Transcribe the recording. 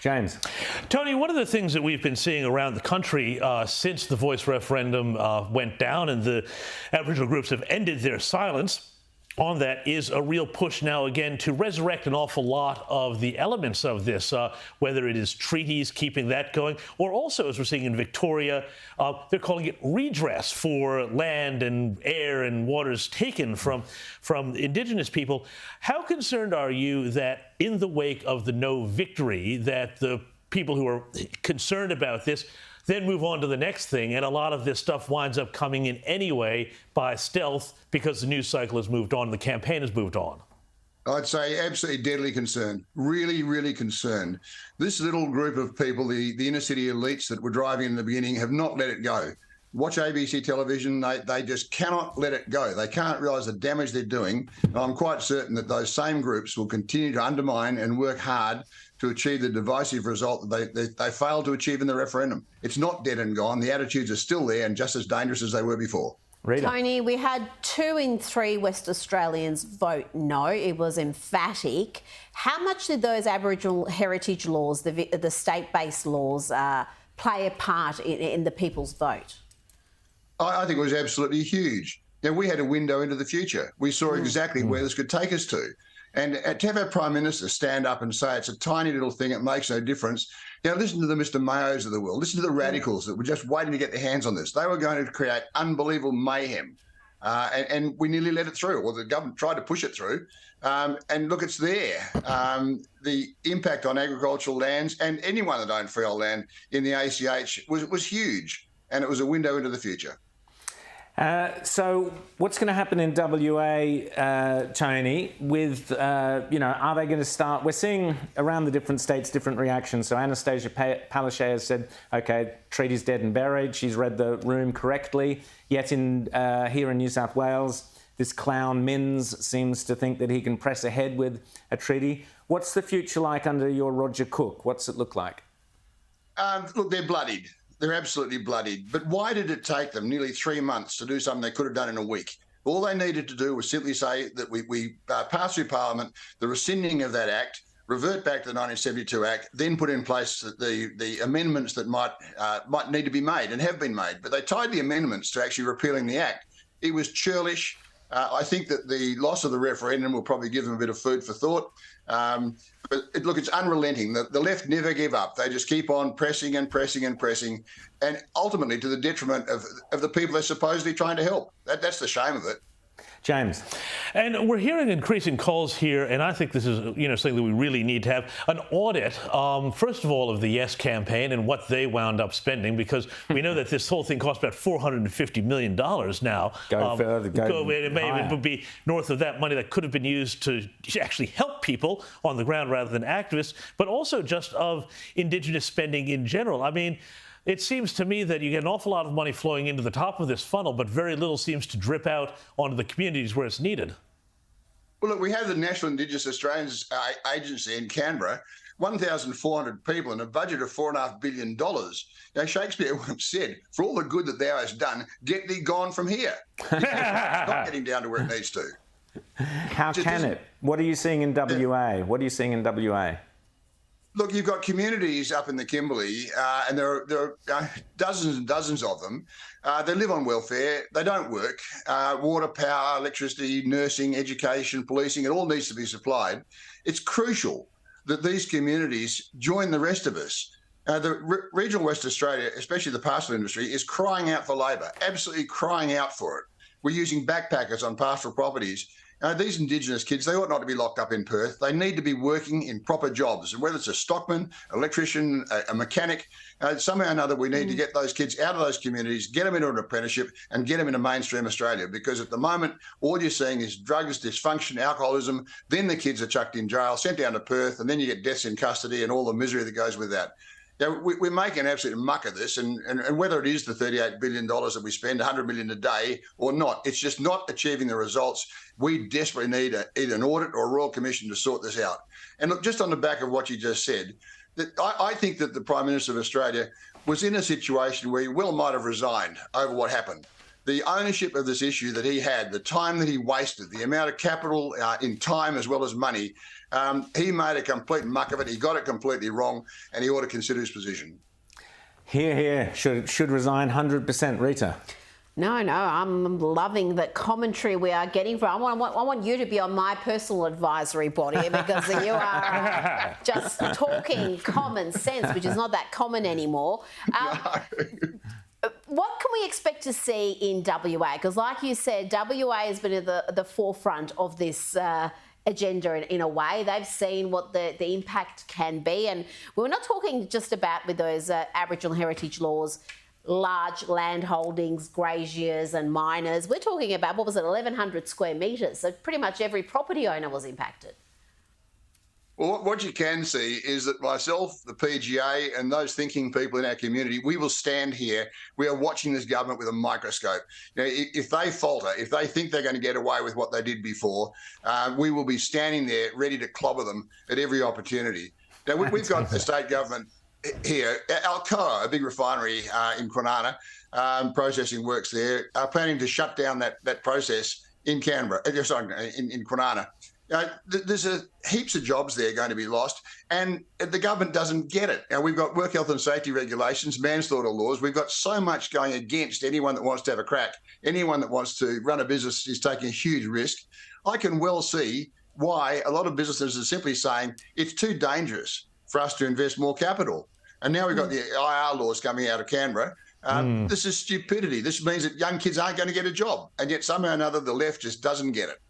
James. Tony, one of the things that we've been seeing around the country since the voice referendum went down and the Aboriginal groups have ended their silence on that is a real push now again to resurrect an awful lot of the elements of this, whether it is treaties, keeping that going, or also, as we're seeing in Victoria, they're calling it redress for land and air and waters taken from Indigenous people. How concerned are you that in the wake of the no victory, that the people who are concerned about this then move on to the next thing, and a lot of this stuff winds up coming in anyway by stealth because the news cycle has moved on, the campaign has moved on? I'd say absolutely deadly concerned, really, really concerned. This little group of people, the inner city elites that were driving in the beginning, have not let it go. Watch ABC television, they just cannot let it go. They can't realise the damage they're doing. And I'm quite certain that those same groups will continue to undermine and work hard to achieve the divisive result that they failed to achieve in the referendum. It's not dead and gone. The attitudes are still there and just as dangerous as they were before. Rita. Tony, we had 2 in 3 West Australians vote no. It was emphatic. How much did those Aboriginal heritage laws, the state-based laws, play a part in the people's vote? I think it was absolutely huge. Now, we had a window into the future. We saw exactly where this could take us to. And to have our Prime Minister stand up and say it's a tiny little thing, it makes no difference. Listen to the Mr Mayos of the world. Listen to the radicals that were just waiting to get their hands on this. They were going to create unbelievable mayhem. And we nearly let it through, or the government tried to push it through. And look, it's there. The impact on agricultural lands and anyone that owned freehold land in the ACH was huge. And it was a window into the future. So what's going to happen in WA, Tony, with, are they going to start? We're seeing around the different states different reactions. So Anastasia Palaszczuk has said, OK, treaty's dead and buried. She's read the room correctly. Yet here in New South Wales, this clown Minns seems to think that he can press ahead with a treaty. What's the future like under your Roger Cook? What's it look like? Look, they're bloodied. They're absolutely bloodied. But why did it take them nearly 3 months to do something they could have done in a week? All they needed to do was simply say that we pass through Parliament the rescinding of that Act, revert back to the 1972 Act, then put in place the amendments that might need to be made and have been made. But they tied the amendments to actually repealing the Act. It was churlish. I think that the loss of the referendum will probably give them a bit of food for thought. But look, it's unrelenting. The left never give up. They just keep on pressing and pressing and pressing, and ultimately to the detriment of the people they're supposedly trying to help. That's the shame of it. James. And we're hearing increasing calls here, and I think this is, something that we really need to have an audit, first of all, of the Yes campaign and what they wound up spending, because we know that this whole thing cost about $450 million now. Go further, it may even be north of that money that could have been used to actually help people on the ground rather than activists, but also just of Indigenous spending in general. I mean, it seems to me that you get an awful lot of money flowing into the top of this funnel, but very little seems to drip out onto the communities where it's needed. Well, look, we have the National Indigenous Australians Agency in Canberra, 1,400 people and a budget of $4.5 billion. Shakespeare once said, for all the good that thou hast done, get thee gone from here. It's not getting down to where it needs to. How can it? What are you seeing in WA? What are you seeing in WA? Look, you've got communities up in the Kimberley, and there are dozens and dozens of them. They live on welfare. They don't work. Water, power, electricity, nursing, education, policing, it all needs to be supplied. It's crucial that these communities join the rest of us. The regional West Australia, especially the pastoral industry, is crying out for labour, absolutely crying out for it. We're using backpackers on pastoral properties. These Indigenous kids, they ought not to be locked up in Perth. They need to be working in proper jobs. And whether it's a stockman, electrician, a mechanic, somehow or another, we need to get those kids out of those communities, get them into an apprenticeship and get them into mainstream Australia. Because at the moment, all you're seeing is drugs, dysfunction, alcoholism. Then the kids are chucked in jail, sent down to Perth, and then you get deaths in custody and all the misery that goes with that. We're making an absolute muck of this, and whether it is the $38 billion that we spend, $100 million a day or not, it's just not achieving the results. We desperately need either an audit or a Royal Commission to sort this out. And look, just on the back of what you just said, that I think that the Prime Minister of Australia was in a situation where he well might have resigned over what happened. the ownership of this issue that he had, the time that he wasted, the amount of capital in time as well as money, he made a complete muck of it. He got it completely wrong, and he ought to consider his position. Here. Should resign 100%, Rita. No, I'm loving the commentary we are getting from. I want you to be on my personal advisory body because you are just talking common sense, which is not that common anymore. What can we expect to see in WA? Because like you said, WA has been at the forefront of this agenda in a way. They've seen what the impact can be. And we're not talking just about with those Aboriginal heritage laws, large land holdings, graziers and miners. We're talking about, 1,100 square metres. So pretty much every property owner was impacted. Well, what you can see is that myself, the PGA, and those thinking people in our community, we will stand here. We are watching this government with a microscope. If they falter, if they think they're going to get away with what they did before, we will be standing there ready to clobber them at every opportunity. Now, we've got the state government here. Alcoa, a big refinery in Kwinana, processing works there, are planning to shut down that process in Canberra, in Kwinana. There's heaps of jobs there going to be lost, and the government doesn't get it. Now, we've got work health and safety regulations, manslaughter laws. We've got so much going against anyone that wants to have a crack. Anyone that wants to run a business is taking a huge risk. I can well see why a lot of businesses are simply saying it's too dangerous for us to invest more capital. And now we've got the IR laws coming out of Canberra. This is stupidity. This means that young kids aren't going to get a job, and yet somehow or another the left just doesn't get it.